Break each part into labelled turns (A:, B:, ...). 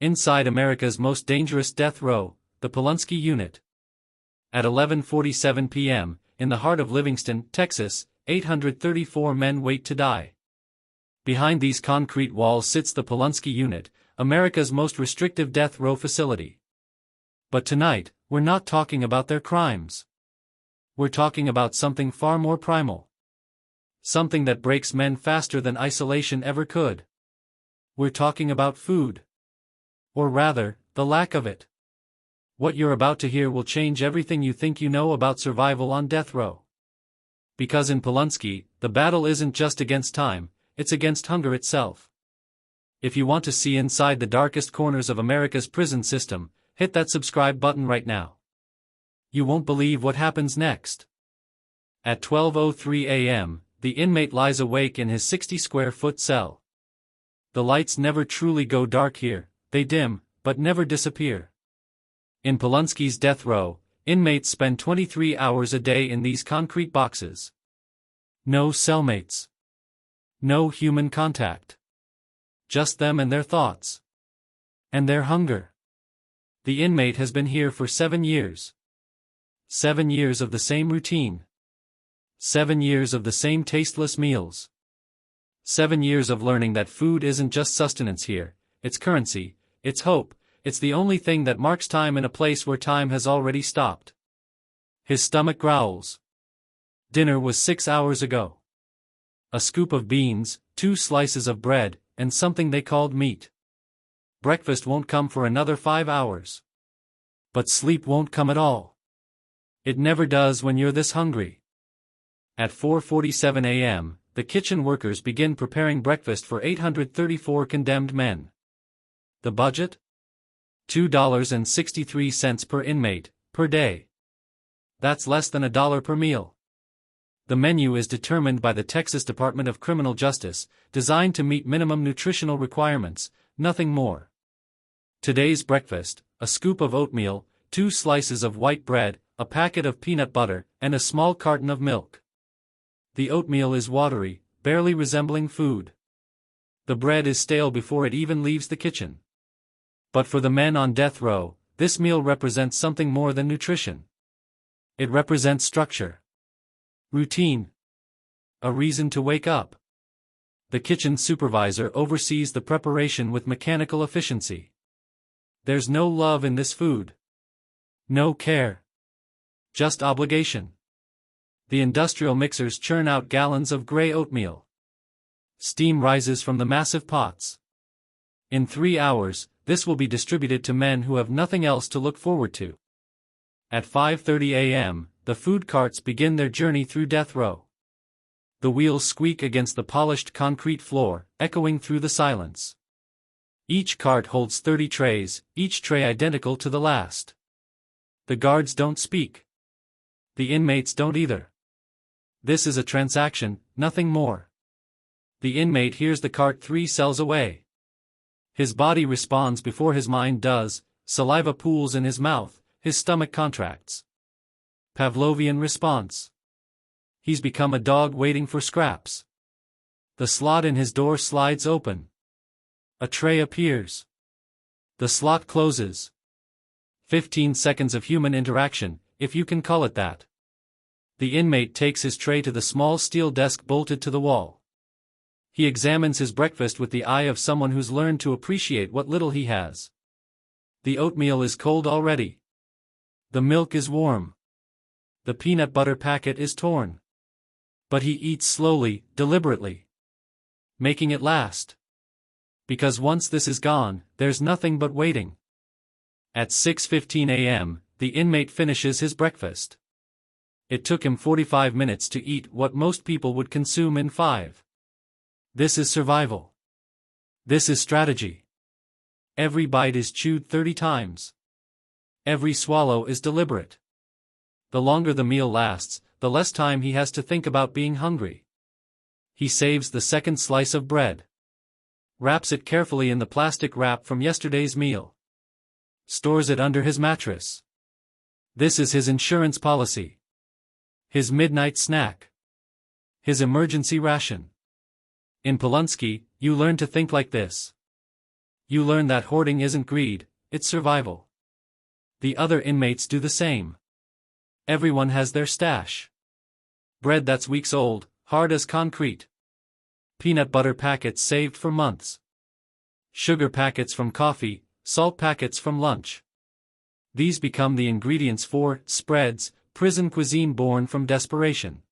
A: Inside America's most dangerous death row, the Polunsky Unit. At 11:47 p.m., in the heart of Livingston, Texas, 834 men wait to die. Behind these concrete walls sits the Polunsky Unit, America's most restrictive death row facility. But tonight, we're not talking about their crimes. We're talking about something far more primal. Something that breaks men faster than isolation ever could. We're talking about food. Or rather, the lack of it. What you're about to hear will change everything you think you know about survival on death row. Because in Polunsky, the battle isn't just against time, it's against hunger itself. If you want to see inside the darkest corners of America's prison system, hit that subscribe button right now. You won't believe what happens next. At 12:03 a.m., the inmate lies awake in his 60-square-foot cell. The lights never truly go dark here, they dim, but never disappear. In Polunsky's death row, inmates spend 23 hours a day in these concrete boxes. No cellmates. No human contact. Just them and their thoughts. And their hunger. The inmate has been here for 7 years. 7 years of the same routine. 7 years of the same tasteless meals. 7 years of learning that food isn't just sustenance here, it's currency, it's hope, it's the only thing that marks time in a place where time has already stopped. His stomach growls. Dinner was 6 hours ago. A scoop of beans, 2 slices of bread, and something they called meat. Breakfast won't come for another 5 hours. But sleep won't come at all. It never does when you're this hungry. At 4:47 a.m., the kitchen workers begin preparing breakfast for 834 condemned men. The budget? $2.63 per inmate, per day. That's less than $1 per meal. The menu is determined by the Texas Department of Criminal Justice, designed to meet minimum nutritional requirements, nothing more. Today's breakfast: a scoop of oatmeal, 2 slices of white bread, a packet of peanut butter, and a small carton of milk. The oatmeal is watery, barely resembling food. The bread is stale before it even leaves the kitchen. But for the men on death row, this meal represents something more than nutrition. It represents structure. Routine. A reason to wake up. The kitchen supervisor oversees the preparation with mechanical efficiency. There's no love in this food. No care. Just obligation. The industrial mixers churn out gallons of gray oatmeal. Steam rises from the massive pots. In 3 hours, this will be distributed to men who have nothing else to look forward to. At 5:30 a.m., the food carts begin their journey through death row. The wheels squeak against the polished concrete floor, echoing through the silence. Each cart holds 30 trays, each tray identical to the last. The guards don't speak. The inmates don't either. This is a transaction, nothing more. The inmate hears the cart 3 cells away. His body responds before his mind does, saliva pools in his mouth, his stomach contracts. Pavlovian response. He's become a dog waiting for scraps. The slot in his door slides open. A tray appears. The slot closes. 15 seconds of human interaction, if you can call it that. The inmate takes his tray to the small steel desk bolted to the wall. He examines his breakfast with the eye of someone who's learned to appreciate what little he has. The oatmeal is cold already. The milk is warm. The peanut butter packet is torn. But he eats slowly, deliberately. Making it last. Because once this is gone, there's nothing but waiting. At 6:15 a.m., the inmate finishes his breakfast. It took him 45 minutes to eat what most people would consume in 5. This is survival. This is strategy. Every bite is chewed 30 times. Every swallow is deliberate. The longer the meal lasts, the less time he has to think about being hungry. He saves the second slice of bread. Wraps it carefully in the plastic wrap from yesterday's meal. Stores it under his mattress. This is his insurance policy. His midnight snack. His emergency ration. In Polunsky, you learn to think like this. You learn that hoarding isn't greed, it's survival. The other inmates do the same. Everyone has their stash. Bread that's weeks old, hard as concrete. Peanut butter packets saved for months. Sugar packets from coffee, salt packets from lunch. These become the ingredients for spreads, prison cuisine born from desperation.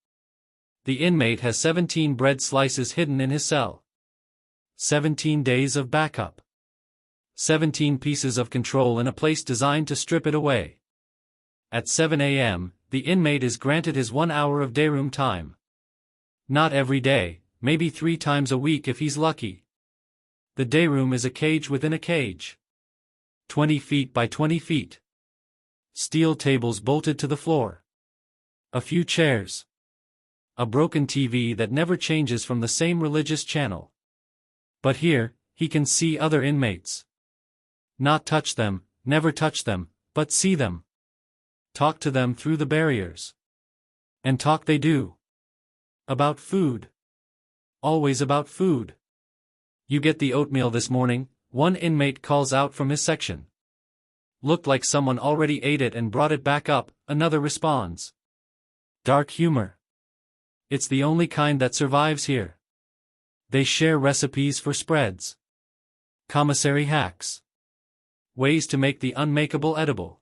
A: The inmate has 17 bread slices hidden in his cell. 17 days of backup. 17 pieces of control in a place designed to strip it away. At 7 a.m., the inmate is granted his 1 hour of dayroom time. Not every day, maybe 3 times a week if he's lucky. The dayroom is a cage within a cage. 20 feet by 20 feet. Steel tables bolted to the floor. A few chairs. A broken TV that never changes from the same religious channel. But here, he can see other inmates. Not touch them, never touch them, but see them. Talk to them through the barriers. And talk they do. About food. Always about food. You get the oatmeal this morning, one inmate calls out from his section. Looked like someone already ate it and brought it back up, another responds. Dark humor. It's the only kind that survives here. They share recipes for spreads. Commissary hacks. Ways to make the unmakeable edible.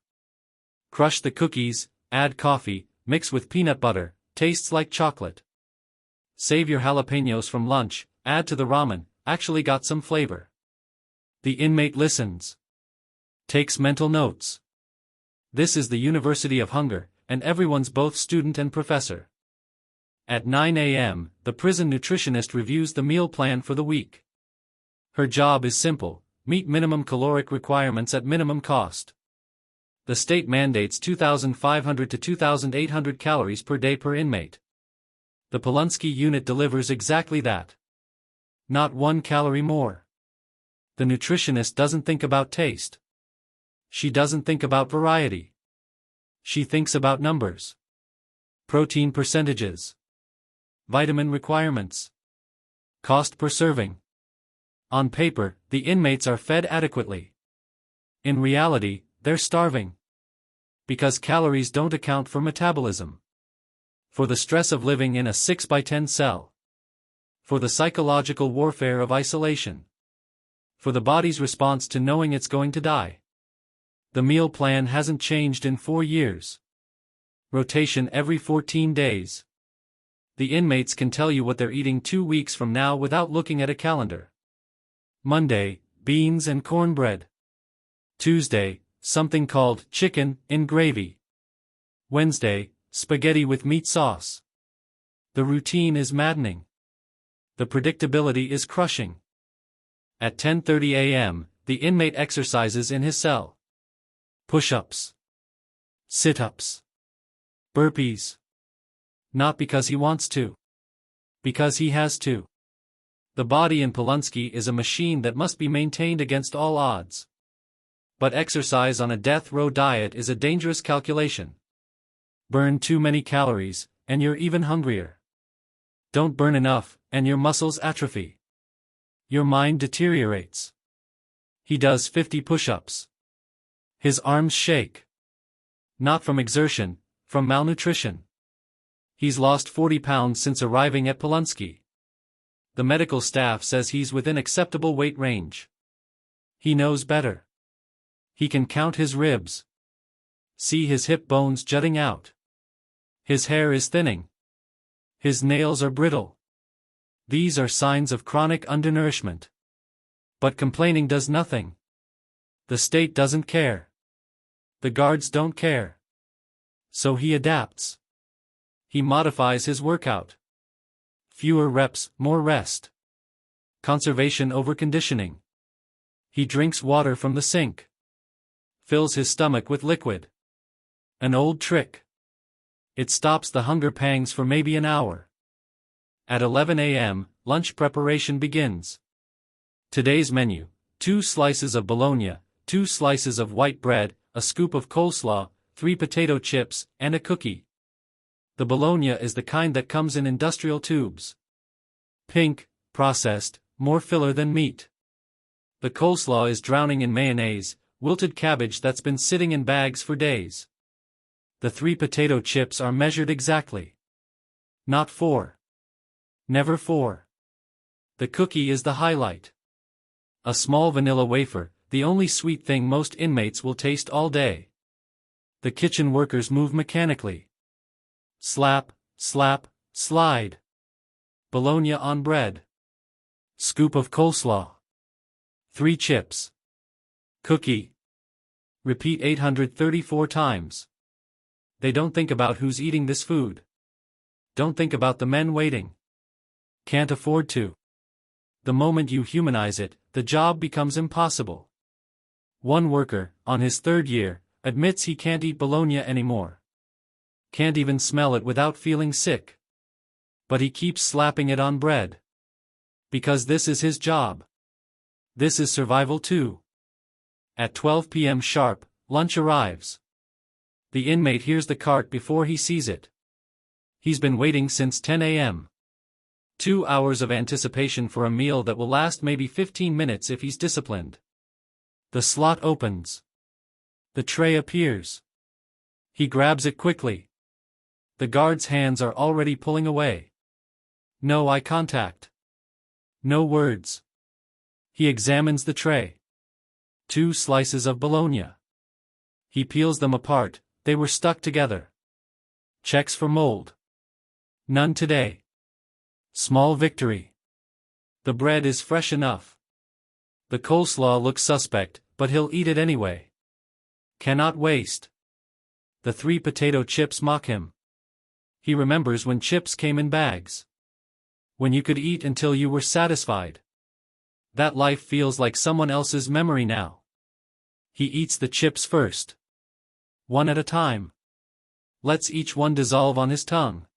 A: Crush the cookies, add coffee, mix with peanut butter, tastes like chocolate. Save your jalapenos from lunch, add to the ramen, actually got some flavor. The inmate listens. Takes mental notes. This is the University of Hunger, and everyone's both student and professor. At 9 a.m., the prison nutritionist reviews the meal plan for the week. Her job is simple: meet minimum caloric requirements at minimum cost. The state mandates 2,500 to 2,800 calories per day per inmate. The Polunsky Unit delivers exactly that. Not 1 calorie more. The nutritionist doesn't think about taste. She doesn't think about variety. She thinks about numbers. Protein percentages. Vitamin requirements. Cost per serving. On paper, the inmates are fed adequately. In reality, they're starving. Because calories don't account for metabolism. For the stress of living in a 6x10 cell. For the psychological warfare of isolation. For the body's response to knowing it's going to die. The meal plan hasn't changed in 4 years. Rotation every 14 days. The inmates can tell you what they're eating 2 weeks from now without looking at a calendar. Monday, beans and cornbread. Tuesday, something called chicken in gravy. Wednesday, spaghetti with meat sauce. The routine is maddening. The predictability is crushing. At 10:30 a.m., the inmate exercises in his cell. Push-ups. Sit-ups. Burpees. Not because he wants to. Because he has to. The body in Polunsky is a machine that must be maintained against all odds. But exercise on a death row diet is a dangerous calculation. Burn too many calories, and you're even hungrier. Don't burn enough, and your muscles atrophy. Your mind deteriorates. He does 50 push-ups. His arms shake. Not from exertion, from malnutrition. He's lost 40 pounds since arriving at Polunsky. The medical staff says he's within acceptable weight range. He knows better. He can count his ribs. See his hip bones jutting out. His hair is thinning. His nails are brittle. These are signs of chronic undernourishment. But complaining does nothing. The state doesn't care. The guards don't care. So he adapts. He modifies his workout. Fewer reps, more rest. Conservation over conditioning. He drinks water from the sink. Fills his stomach with liquid. An old trick. It stops the hunger pangs for maybe an hour. At 11 a.m., lunch preparation begins. Today's menu: 2 slices of bologna, 2 slices of white bread, a scoop of coleslaw, 3 potato chips, and a cookie. The bologna is the kind that comes in industrial tubes. Pink, processed, more filler than meat. The coleslaw is drowning in mayonnaise, wilted cabbage that's been sitting in bags for days. The 3 potato chips are measured exactly. Not 4. Never 4. The cookie is the highlight. A small vanilla wafer, the only sweet thing most inmates will taste all day. The kitchen workers move mechanically. Slap, slap, slide. Bologna on bread. Scoop of coleslaw. 3 chips. Cookie. Repeat 834 times. They don't think about who's eating this food. Don't think about the men waiting. Can't afford to. The moment you humanize it, the job becomes impossible. One worker, on his 3rd year, admits he can't eat bologna anymore. Can't even smell it without feeling sick. But he keeps slapping it on bread. Because this is his job. This is survival too. At 12 p.m. sharp, lunch arrives. The inmate hears the cart before he sees it. He's been waiting since 10 a.m. 2 hours of anticipation for a meal that will last maybe 15 minutes if he's disciplined. The slot opens. The tray appears. He grabs it quickly. The guard's hands are already pulling away. No eye contact. No words. He examines the tray. 2 slices of bologna. He peels them apart, they were stuck together. Checks for mold. None today. Small victory. The bread is fresh enough. The coleslaw looks suspect, but he'll eat it anyway. Cannot waste. The 3 potato chips mock him. He remembers when chips came in bags. When you could eat until you were satisfied. That life feels like someone else's memory now. He eats the chips first. One at a time. Lets each one dissolve on his tongue.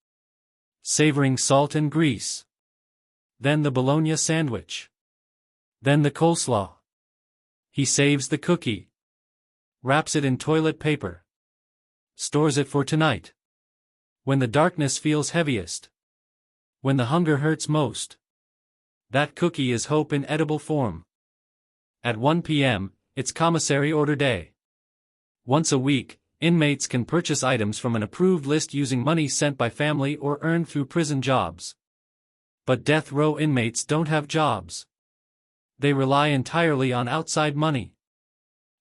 A: Savoring salt and grease. Then the bologna sandwich. Then the coleslaw. He saves the cookie. Wraps it in toilet paper. Stores it for tonight. When the darkness feels heaviest. When the hunger hurts most. That cookie is hope in edible form. At 1 p.m., it's commissary order day. Once a week, inmates can purchase items from an approved list using money sent by family or earned through prison jobs. But death row inmates don't have jobs. They rely entirely on outside money.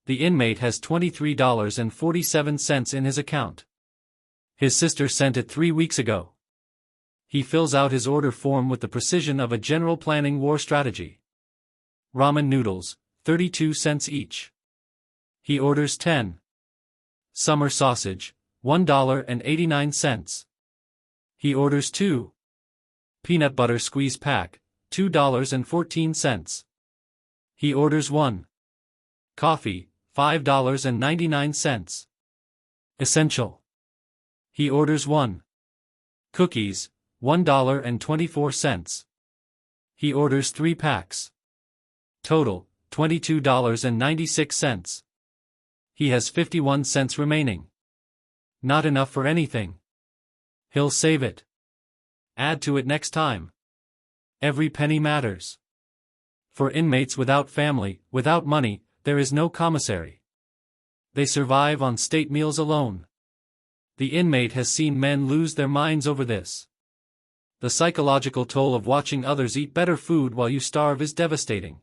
A: The inmate has $23.47 in his account. His sister sent it 3 weeks ago. He fills out his order form with the precision of a general planning war strategy. Ramen noodles, 32 cents each. He orders 10. Summer sausage, $1.89. He orders 2. Peanut butter squeeze pack, $2.14. He orders 1. Coffee, $5.99. Essential. He orders 1. Cookies, $1.24. He orders 3 packs. Total, $22.96. He has 51 cents remaining. Not enough for anything. He'll save it. Add to it next time. Every penny matters. For inmates without family, without money, there is no commissary. They survive on state meals alone. The inmate has seen men lose their minds over this. The psychological toll of watching others eat better food while you starve is devastating.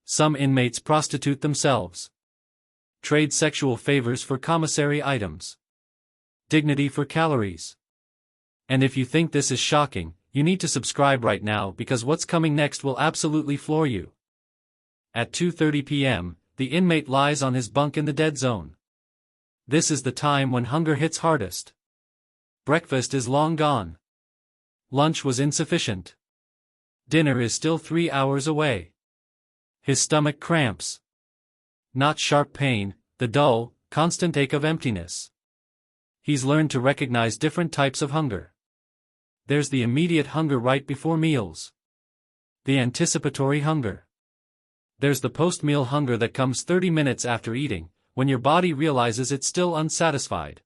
A: Some inmates prostitute themselves. Trade sexual favors for commissary items. Dignity for calories. And if you think this is shocking, you need to subscribe right now because what's coming next will absolutely floor you. At 2:30 p.m., the inmate lies on his bunk in the dead zone. This is the time when hunger hits hardest. Breakfast is long gone. Lunch was insufficient. Dinner is still 3 hours away. His stomach cramps. Not sharp pain, the dull, constant ache of emptiness. He's learned to recognize different types of hunger. There's the immediate hunger right before meals. The anticipatory hunger. There's the post-meal hunger that comes 30 minutes after eating, when your body realizes it's still unsatisfied.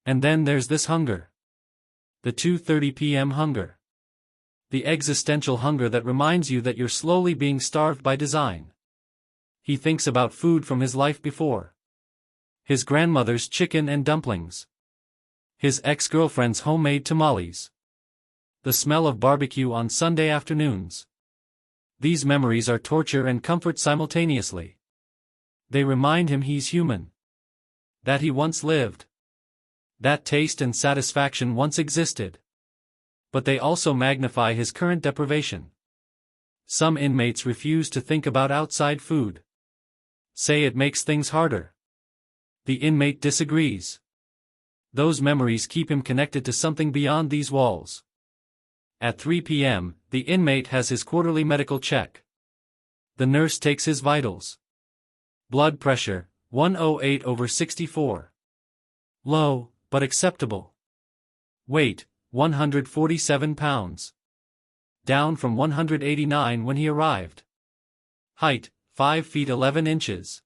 A: And then there's this hunger. The 2:30 p.m. hunger. The existential hunger that reminds you that you're slowly being starved by design. He thinks about food from his life before. His grandmother's chicken and dumplings. His ex-girlfriend's homemade tamales. The smell of barbecue on Sunday afternoons. These memories are torture and comfort simultaneously. They remind him he's human. That he once lived. That taste and satisfaction once existed. But they also magnify his current deprivation. Some inmates refuse to think about outside food. Say it makes things harder. The inmate disagrees. Those memories keep him connected to something beyond these walls. At 3 p.m., the inmate has his quarterly medical check. The nurse takes his vitals. Blood pressure, 108/64. Low, but acceptable. Weight, 147 pounds. Down from 189 when he arrived. Height, 5 feet 11 inches.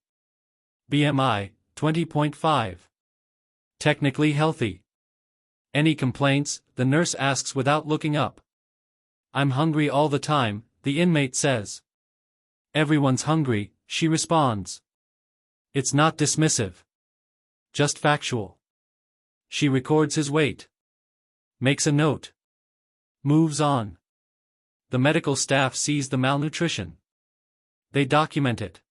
A: BMI, 20.5. Technically healthy. Any complaints, the nurse asks without looking up. I'm hungry all the time, the inmate says. Everyone's hungry, she responds. It's not dismissive. Just factual. She records his weight. Makes a note. Moves on. The medical staff sees the malnutrition. They document it.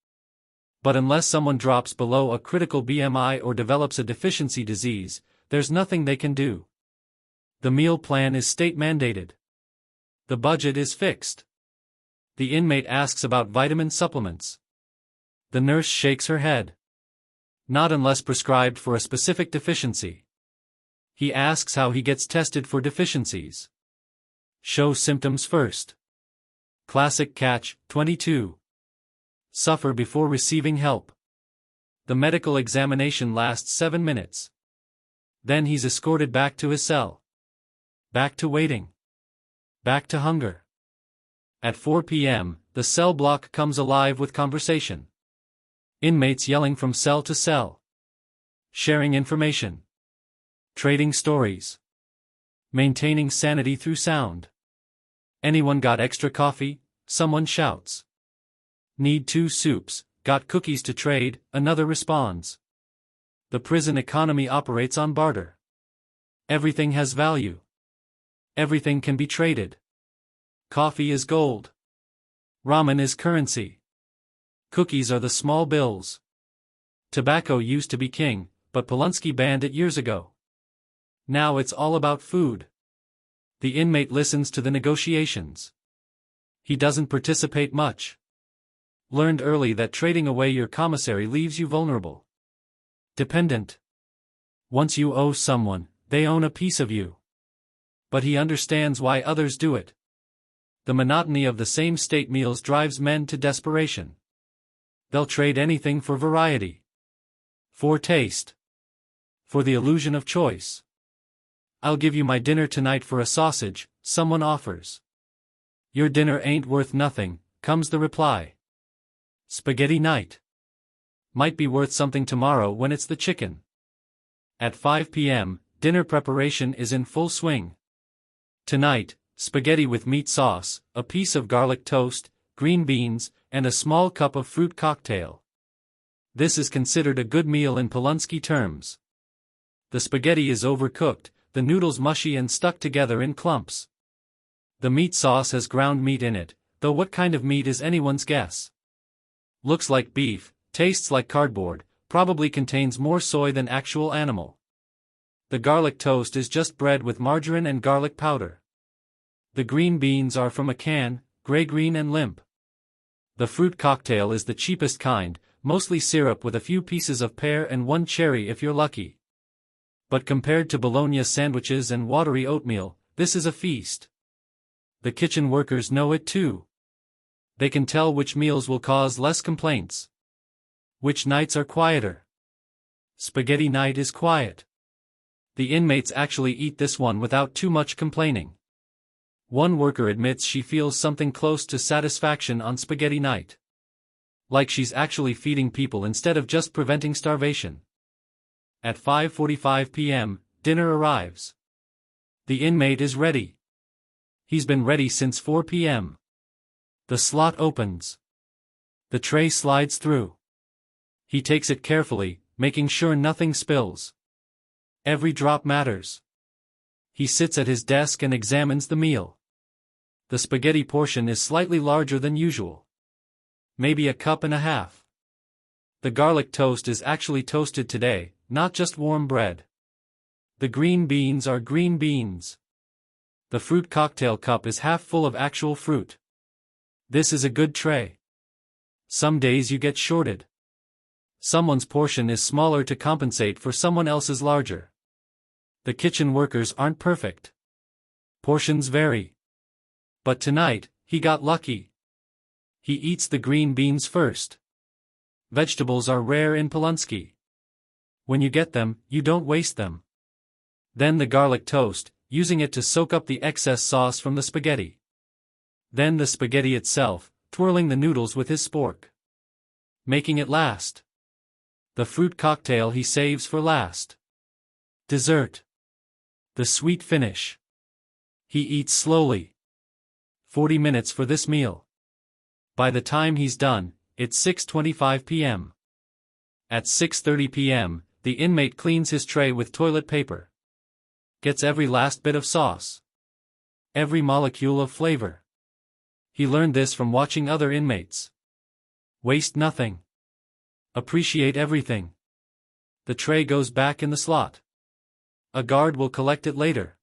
A: But unless someone drops below a critical BMI or develops a deficiency disease, there's nothing they can do. The meal plan is state-mandated. The budget is fixed. The inmate asks about vitamin supplements. The nurse shakes her head. Not unless prescribed for a specific deficiency. He asks how he gets tested for deficiencies. Show symptoms first. Classic catch, 22. Suffer before receiving help. The medical examination lasts 7 minutes. Then he's escorted back to his cell. Back to waiting. Back to hunger. At 4 p.m., the cell block comes alive with conversation. Inmates yelling from cell to cell. Sharing information. Trading stories. Maintaining sanity through sound. Anyone got extra coffee? Someone shouts. Need 2 soups, got cookies to trade, another responds. The prison economy operates on barter. Everything has value. Everything can be traded. Coffee is gold. Ramen is currency. Cookies are the small bills. Tobacco used to be king, but Polunsky banned it years ago. Now it's all about food. The inmate listens to the negotiations. He doesn't participate much. Learned early that trading away your commissary leaves you vulnerable. Dependent. Once you owe someone, they own a piece of you. But he understands why others do it. The monotony of the same state meals drives men to desperation. They'll trade anything for variety. For taste. For the illusion of choice. I'll give you my dinner tonight for a sausage, someone offers. Your dinner ain't worth nothing, comes the reply. Spaghetti night. Might be worth something tomorrow when it's the chicken. At 5 p.m., dinner preparation is in full swing. Tonight, spaghetti with meat sauce, a piece of garlic toast, green beans, and a small cup of fruit cocktail. This is considered a good meal in Polunsky terms. The spaghetti is overcooked, the noodles mushy and stuck together in clumps. The meat sauce has ground meat in it, though what kind of meat is anyone's guess. Looks like beef, tastes like cardboard, probably contains more soy than actual animal. The garlic toast is just bread with margarine and garlic powder. The green beans are from a can, gray-green and limp. The fruit cocktail is the cheapest kind, mostly syrup with a few pieces of pear and 1 cherry if you're lucky. But compared to bologna sandwiches and watery oatmeal, this is a feast. The kitchen workers know it too. They can tell which meals will cause less complaints. Which nights are quieter. Spaghetti night is quiet. The inmates actually eat this one without too much complaining. One worker admits she feels something close to satisfaction on spaghetti night. Like she's actually feeding people instead of just preventing starvation. At 5:45 p.m., dinner arrives. The inmate is ready. He's been ready since 4 p.m. The slot opens. The tray slides through. He takes it carefully, making sure nothing spills. Every drop matters. He sits at his desk and examines the meal. The spaghetti portion is slightly larger than usual. Maybe a cup and a half. The garlic toast is actually toasted today, not just warm bread. The green beans are green beans. The fruit cocktail cup is half full of actual fruit. This is a good tray. Some days you get shorted. Someone's portion is smaller to compensate for someone else's larger. The kitchen workers aren't perfect. Portions vary. But tonight, he got lucky. He eats the green beans first. Vegetables are rare in Polunsky. When you get them, you don't waste them. Then the garlic toast, using it to soak up the excess sauce from the spaghetti. Then the spaghetti itself, twirling the noodles with his spork. Making it last. The fruit cocktail he saves for last. Dessert. The sweet finish. He eats slowly. 40 minutes for this meal. By the time he's done, it's 6:25 p.m. At 6:30 p.m., the inmate cleans his tray with toilet paper. Gets every last bit of sauce. Every molecule of flavor. He learned this from watching other inmates. Waste nothing. Appreciate everything. The tray goes back in the slot. A guard will collect it later.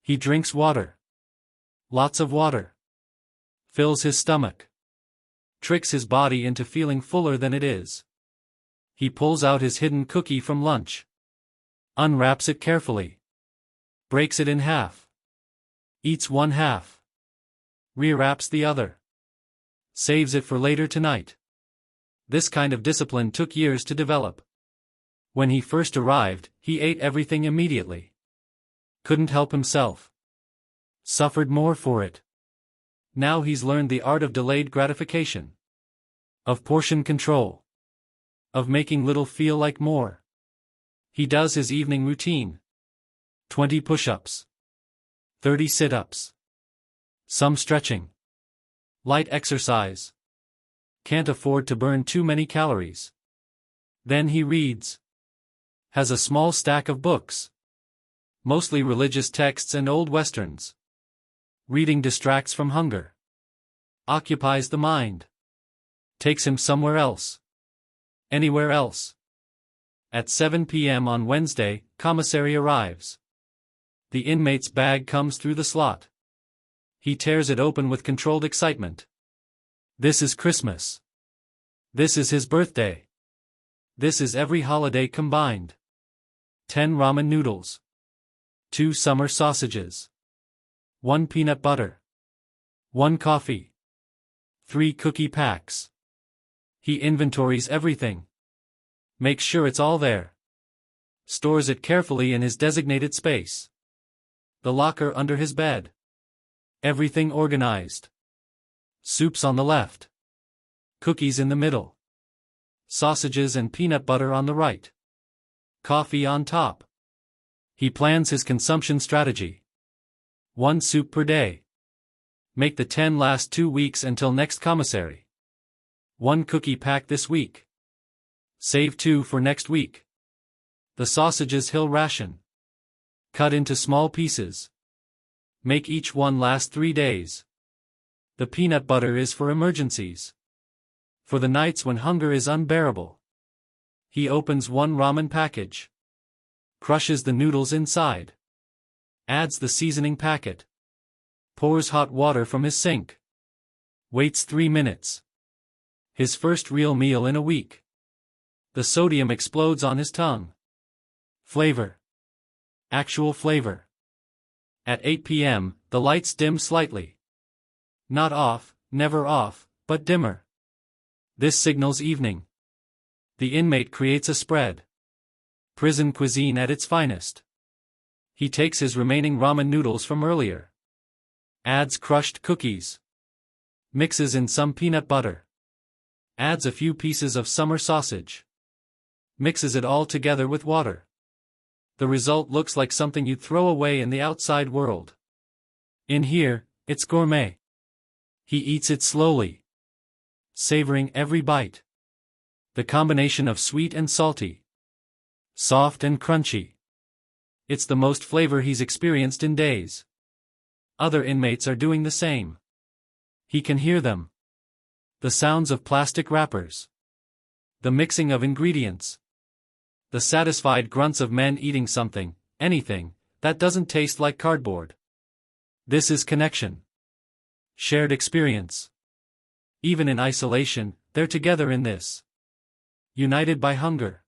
A: He drinks water. Lots of water. Fills his stomach. Tricks his body into feeling fuller than it is. He pulls out his hidden cookie from lunch. Unwraps it carefully. Breaks it in half. Eats one half. Rewraps the other. Saves it for later tonight. This kind of discipline took years to develop. When he first arrived, he ate everything immediately. Couldn't help himself. Suffered more for it. Now he's learned the art of delayed gratification. Of portion control. Of making little feel like more. He does his evening routine. 20 push-ups. 30 sit-ups. Some stretching. Light exercise. Can't afford to burn too many calories. Then he reads. Has a small stack of books. Mostly religious texts and old westerns. Reading distracts from hunger. Occupies the mind. Takes him somewhere else. Anywhere else. At 7 p.m. on Wednesday, commissary arrives. The inmate's bag comes through the slot. He tears it open with controlled excitement. This is Christmas. This is his birthday. This is every holiday combined. 10 ramen noodles. 2 summer sausages. 1 peanut butter. 1 coffee. 3 cookie packs. He inventories everything. Makes sure it's all there. Stores it carefully in his designated space. The locker under his bed. Everything organized. Soups on the left. Cookies in the middle. Sausages and peanut butter on the right. Coffee on top. He plans his consumption strategy. 1 soup per day. Make the 10 last 2 weeks until next commissary. 1 cookie pack this week. Save 2 for next week. The sausages he'll ration. Cut into small pieces. Make each one last 3 days. The peanut butter is for emergencies. For the nights when hunger is unbearable. He opens 1 ramen package. Crushes the noodles inside. Adds the seasoning packet. Pours hot water from his sink. Waits 3 minutes. His first real meal in a week. The sodium explodes on his tongue. Flavor. Actual flavor. At 8 p.m., the lights dim slightly. Not off, never off, but dimmer. This signals evening. The inmate creates a spread. Prison cuisine at its finest. He takes his remaining ramen noodles from earlier. Adds crushed cookies. Mixes in some peanut butter. Adds a few pieces of summer sausage. Mixes it all together with water. The result looks like something you'd throw away in the outside world. In here, it's gourmet. He eats it slowly. savoring every bite. The combination of sweet and salty, soft and crunchy. It's the most flavor he's experienced in days. Other inmates are doing the same. He can hear them. The sounds of plastic wrappers. The mixing of ingredients. The satisfied grunts of men eating something, anything, that doesn't taste like cardboard. This is connection. Shared experience. Even in isolation, they're together in this. United by hunger.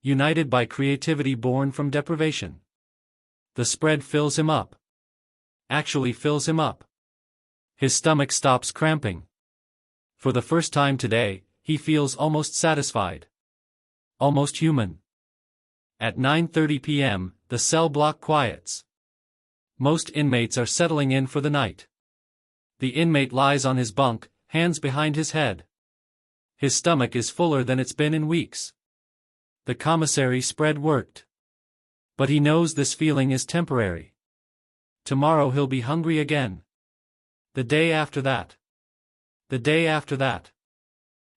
A: United by creativity born from deprivation. The spread fills him up. Actually fills him up. His stomach stops cramping. For the first time today, he feels almost satisfied. Almost human. At 9:30 p.m., the cell block quiets. Most inmates are settling in for the night. The inmate lies on his bunk, hands behind his head. His stomach is fuller than it's been in weeks. The commissary spread worked. But he knows this feeling is temporary. Tomorrow he'll be hungry again. The day after that. The day after that.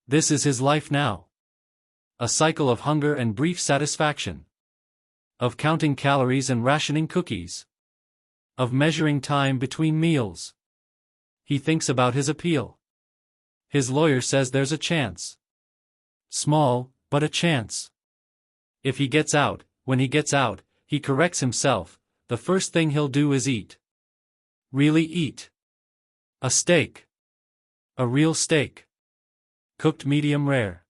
A: This is his life now. A cycle of hunger and brief satisfaction. Of counting calories and rationing cookies. Of measuring time between meals. He thinks about his appeal. His lawyer says there's a chance. Small, but a chance. If he gets out, when he gets out, he corrects himself, the first thing he'll do is eat. Really eat. A steak. A real steak. Cooked medium rare.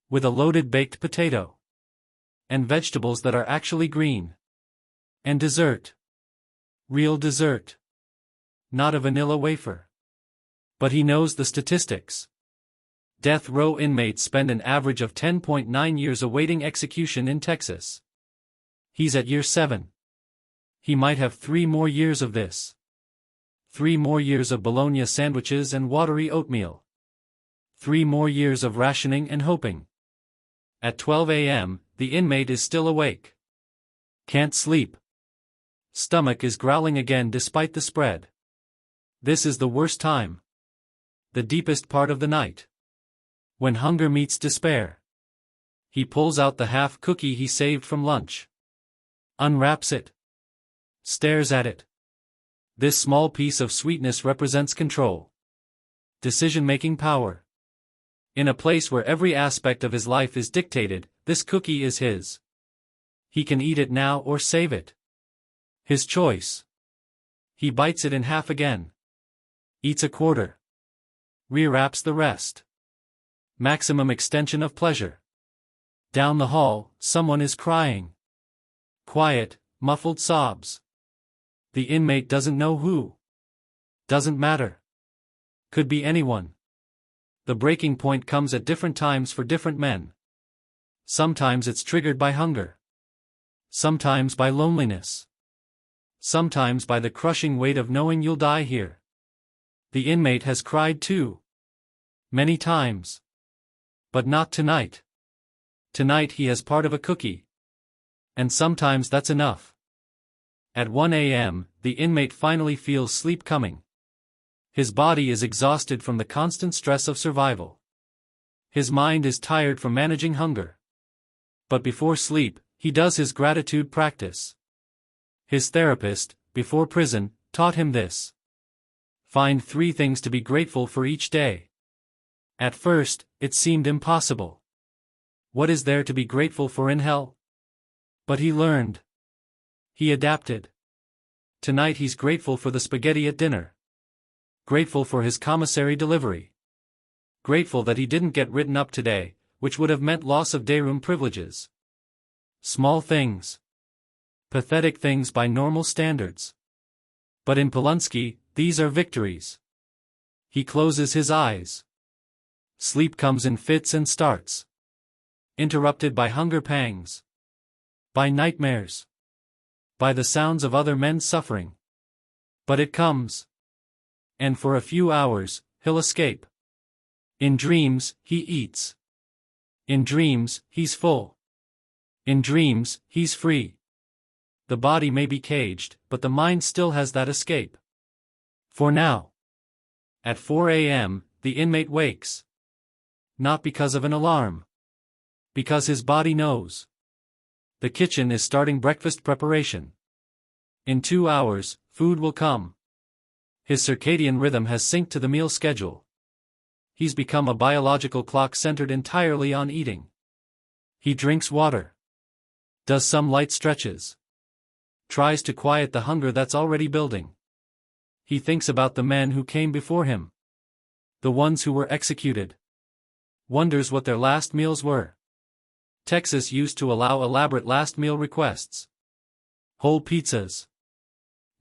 A: With a loaded baked potato. And vegetables that are actually green. And dessert. Real dessert. Not a vanilla wafer. But he knows the statistics. Death row inmates spend an average of 10.9 years awaiting execution in Texas. He's at year 7. He might have 3 more years of this. 3 more years of bologna sandwiches and watery oatmeal. 3 more years of rationing and hoping. At 12 a.m., the inmate is still awake. Can't sleep. Stomach is growling again despite the spread. This is the worst time. The deepest part of the night. When hunger meets despair. He pulls out the half cookie he saved from lunch. Unwraps it. Stares at it. This small piece of sweetness represents control. Decision-making power. In a place where every aspect of his life is dictated, this cookie is his. He can eat it now or save it. His choice. He bites it in half again. Eats a quarter. Rewraps the rest. Maximum extension of pleasure. Down the hall, someone is crying. Quiet, muffled sobs. The inmate doesn't know who. Doesn't matter. Could be anyone. The breaking point comes at different times for different men. Sometimes it's triggered by hunger. Sometimes by loneliness. Sometimes by the crushing weight of knowing you'll die here. The inmate has cried too. Many times. But not tonight. Tonight he has part of a cookie. And sometimes that's enough. At 1 a.m., the inmate finally feels sleep coming. His body is exhausted from the constant stress of survival. His mind is tired from managing hunger. But before sleep, he does his gratitude practice. His therapist, before prison, taught him this. Find 3 things to be grateful for each day. At first, it seemed impossible. What is there to be grateful for in hell? But he learned. He adapted. Tonight he's grateful for the spaghetti at dinner. Grateful for his commissary delivery. Grateful that he didn't get written up today, which would have meant loss of dayroom privileges. Small things. Pathetic things by normal standards. But in Polunsky, these are victories. He closes his eyes. Sleep comes in fits and starts. Interrupted by hunger pangs. By nightmares. By the sounds of other men suffering. But it comes. And for a few hours, he'll escape. In dreams, he eats. In dreams, he's full. In dreams, he's free. The body may be caged, but the mind still has that escape. For now. At 4 a.m., the inmate wakes. Not because of an alarm. Because his body knows. The kitchen is starting breakfast preparation. In 2 hours, food will come. His circadian rhythm has synced to the meal schedule. He's become a biological clock centered entirely on eating. He drinks water. Does some light stretches. Tries to quiet the hunger that's already building. He thinks about the men who came before him. The ones who were executed. Wonders what their last meals were. Texas used to allow elaborate last meal requests. Whole pizzas.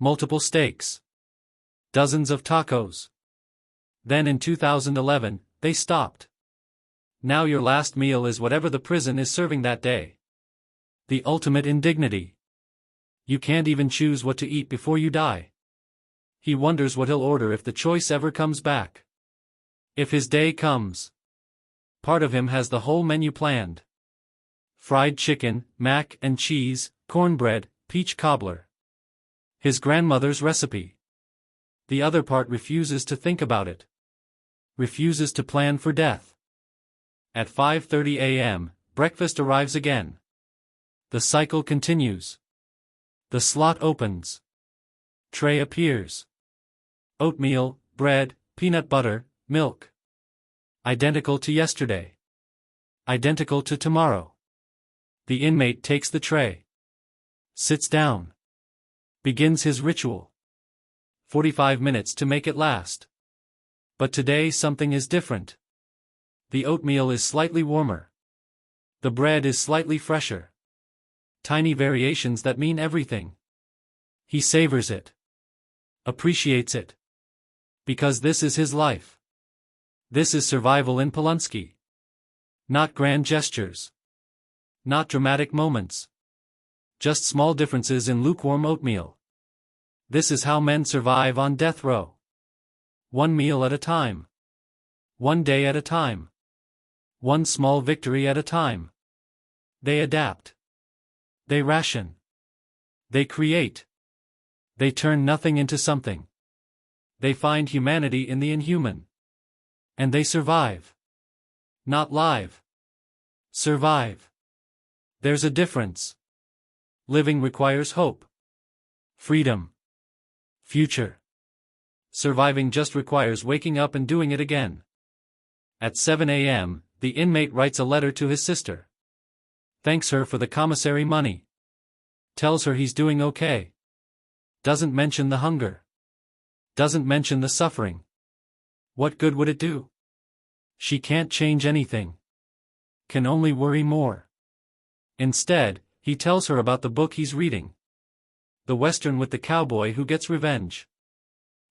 A: Multiple steaks. Dozens of tacos. Then in 2011, they stopped. Now your last meal is whatever the prison is serving that day. The ultimate indignity. You can't even choose what to eat before you die. He wonders what he'll order if the choice ever comes back. If his day comes. Part of him has the whole menu planned. Fried chicken, mac and cheese, cornbread, peach cobbler. His grandmother's recipe. The other part refuses to think about it. Refuses to plan for death. At 5:30 a.m., breakfast arrives again. The cycle continues. The slot opens. Tray appears. Oatmeal, bread, peanut butter, milk. Identical to yesterday. Identical to tomorrow. The inmate takes the tray. Sits down. Begins his ritual. 45 minutes to make it last. But today something is different. The oatmeal is slightly warmer. The bread is slightly fresher. Tiny variations that mean everything. He savors it. Appreciates it. Because this is his life. This is survival in Polunsky. Not grand gestures. Not dramatic moments. Just small differences in lukewarm oatmeal. This is how men survive on death row. One meal at a time. One day at a time. One small victory at a time. They adapt. They ration. They create. They turn nothing into something. They find humanity in the inhuman. And they survive. Not live. Survive. There's a difference. Living requires hope. Freedom. Future. Surviving just requires waking up and doing it again. At 7 a.m., the inmate writes a letter to his sister. Thanks her for the commissary money. Tells her he's doing okay. Doesn't mention the hunger. Doesn't mention the suffering. What good would it do? She can't change anything. Can only worry more. Instead, he tells her about the book he's reading. The Western with the cowboy who gets revenge.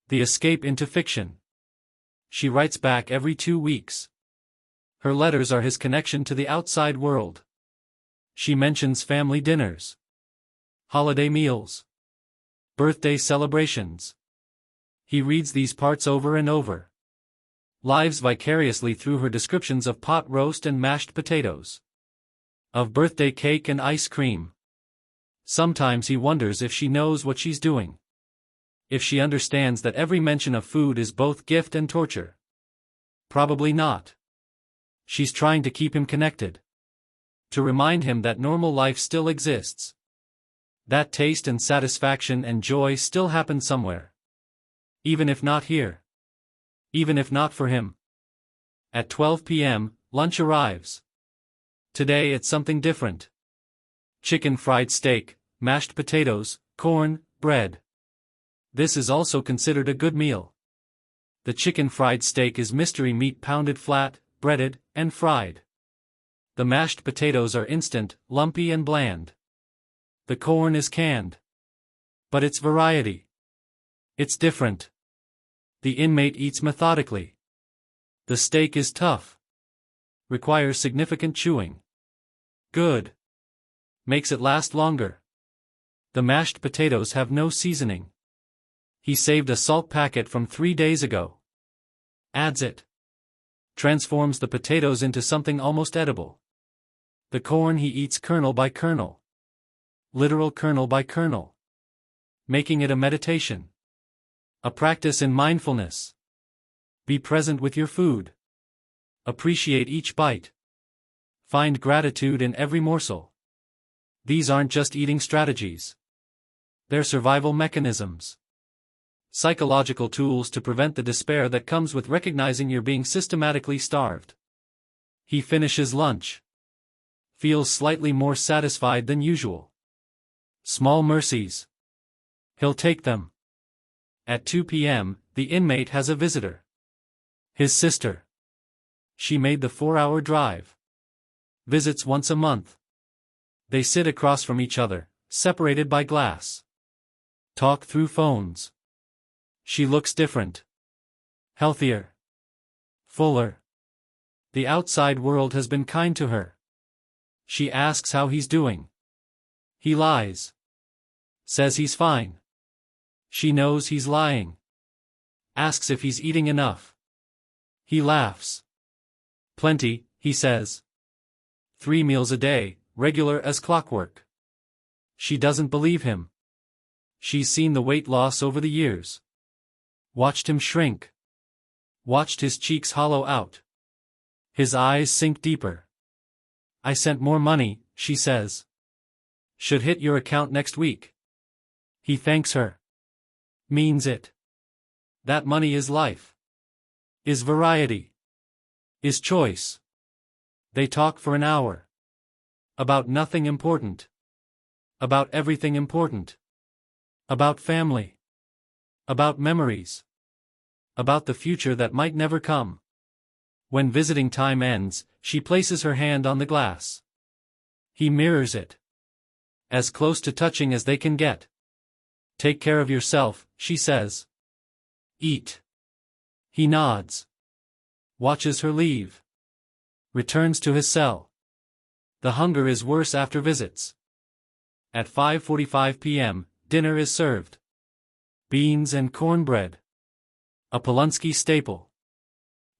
A: The escape into fiction. She writes back every 2 weeks. Her letters are his connection to the outside world. She mentions family dinners. Holiday meals. Birthday celebrations. He reads these parts over and over. Lives vicariously through her descriptions of pot roast and mashed potatoes. Of birthday cake and ice cream. Sometimes he wonders if she knows what she's doing. If she understands that every mention of food is both gift and torture. Probably not. She's trying to keep him connected. To remind him that normal life still exists. That taste and satisfaction and joy still happen somewhere. Even if not here. Even if not for him. At 12 p.m., lunch arrives. Today it's something different. Chicken fried steak, mashed potatoes, corn, bread. This is also considered a good meal. The chicken fried steak is mystery meat pounded flat, breaded, and fried. The mashed potatoes are instant, lumpy and bland. The corn is canned. But it's variety. It's different. The inmate eats methodically. The steak is tough. Requires significant chewing. Good. Makes it last longer. The mashed potatoes have no seasoning. He saved a salt packet from 3 days ago. Adds it. Transforms the potatoes into something almost edible. The corn he eats kernel by kernel. Literal kernel by kernel. Making it a meditation. A practice in mindfulness. Be present with your food. Appreciate each bite. Find gratitude in every morsel. These aren't just eating strategies. They're survival mechanisms. Psychological tools to prevent the despair that comes with recognizing you're being systematically starved. He finishes lunch. Feels slightly more satisfied than usual. Small mercies. He'll take them. At 2 p.m., the inmate has a visitor. His sister. She made the 4-hour drive. Visits once a month. They sit across from each other, separated by glass. Talk through phones. She looks different. Healthier. Fuller. The outside world has been kind to her. She asks how he's doing. He lies. Says he's fine. She knows he's lying. Asks if he's eating enough. He laughs. Plenty, he says. 3 meals a day, regular as clockwork. She doesn't believe him. She's seen the weight loss over the years. Watched him shrink. Watched his cheeks hollow out. His eyes sink deeper. I sent more money, she says. Should hit your account next week. He thanks her. Means it. That money is life. Is variety. Is choice. They talk for an hour. About nothing important. About everything important. About family. About memories. About the future that might never come. When visiting time ends, she places her hand on the glass. He mirrors it. As close to touching as they can get. Take care of yourself, she says. Eat. He nods. Watches her leave. Returns to his cell. The hunger is worse after visits. At 5:45 p.m., dinner is served. Beans and cornbread. A Polunsky staple.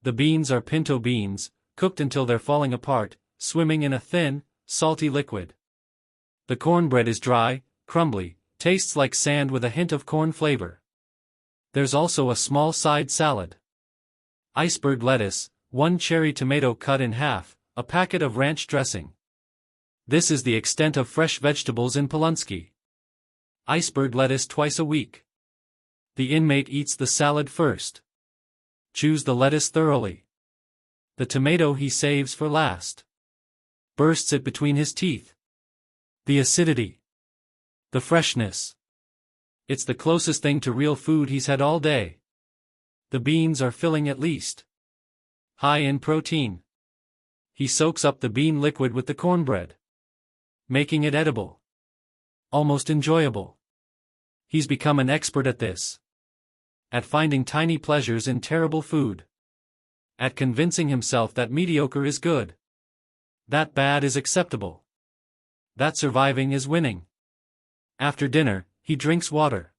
A: The beans are pinto beans, cooked until they're falling apart, swimming in a thin, salty liquid. The cornbread is dry, crumbly, tastes like sand with a hint of corn flavor. There's also a small side salad. Iceberg lettuce, 1 cherry tomato cut in half, a packet of ranch dressing. This is the extent of fresh vegetables in Polunsky. Iceberg lettuce twice a week. The inmate eats the salad first. Chews the lettuce thoroughly. The tomato he saves for last. Bursts it between his teeth. The acidity. The freshness. It's the closest thing to real food he's had all day. The beans are filling at least. High in protein. He soaks up the bean liquid with the cornbread. Making it edible. Almost enjoyable. He's become an expert at this. At finding tiny pleasures in terrible food. At convincing himself that mediocre is good. That bad is acceptable. That surviving is winning. After dinner, he drinks water.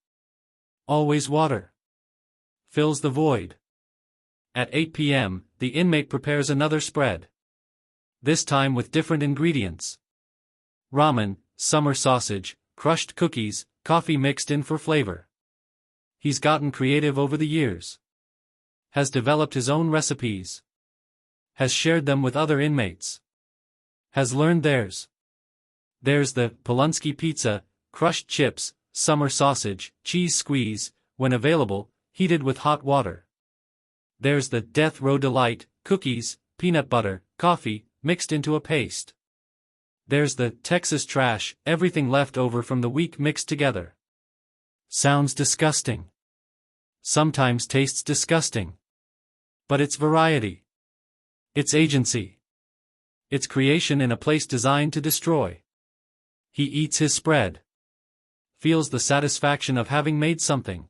A: Always water. Fills the void. At 8 p.m., the inmate prepares another spread. This time with different ingredients. Ramen, summer sausage, crushed cookies, coffee mixed in for flavor. He's gotten creative over the years. Has developed his own recipes. Has shared them with other inmates. Has learned theirs. There's the Polunsky pizza, crushed chips, summer sausage, cheese squeeze, when available, heated with hot water. There's the Death Row Delight, cookies, peanut butter, coffee, mixed into a paste. There's the Texas trash, everything left over from the week mixed together. Sounds disgusting. Sometimes tastes disgusting. But it's variety. It's agency. It's creation in a place designed to destroy. He eats his spread. Feels the satisfaction of having made something.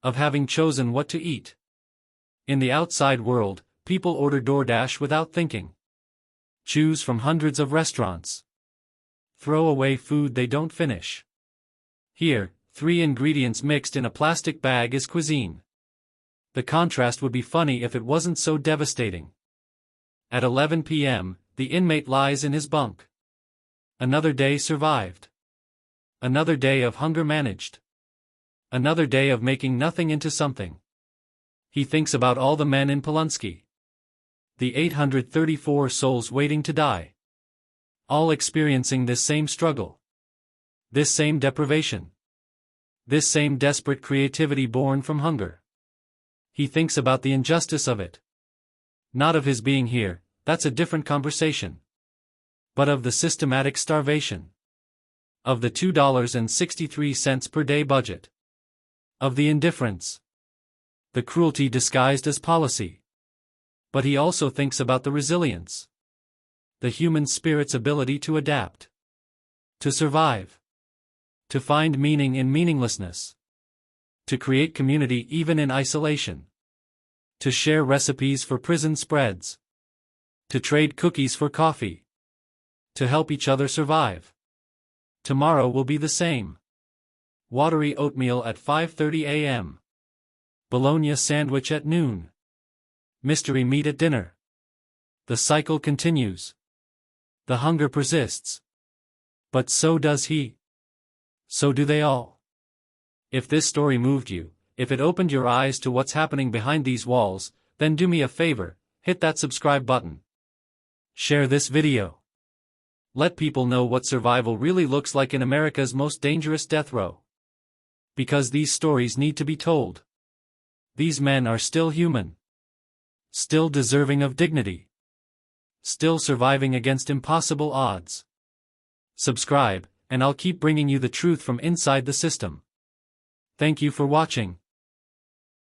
A: Of having chosen what to eat. In the outside world, people order DoorDash without thinking. Choose from hundreds of restaurants. Throw away food they don't finish. Here, 3 ingredients mixed in a plastic bag is cuisine. The contrast would be funny if it wasn't so devastating. At 11 p.m., the inmate lies in his bunk. Another day survived. Another day of hunger managed. Another day of making nothing into something. He thinks about all the men in Polunsky. The 834 souls waiting to die. All experiencing this same struggle. This same deprivation. This same desperate creativity born from hunger. He thinks about the injustice of it. Not of his being here, that's a different conversation. But of the systematic starvation. Of the $2.63 per day budget. Of the indifference. The cruelty disguised as policy. But he also thinks about the resilience. The human spirit's ability to adapt. To survive. To find meaning in meaninglessness. To create community even in isolation. To share recipes for prison spreads. To trade cookies for coffee. To help each other survive. Tomorrow will be the same. Watery oatmeal at 5:30 a.m. Bologna sandwich at noon. Mystery meat at dinner. The cycle continues. The hunger persists. But so does he. So do they all. If this story moved you, if it opened your eyes to what's happening behind these walls, then do me a favor, hit that subscribe button. Share this video. Let people know what survival really looks like in America's most dangerous death row. Because these stories need to be told. These men are still human. Still deserving of dignity. Still surviving against impossible odds. Subscribe, and I'll keep bringing you the truth from inside the system. Thank you for watching.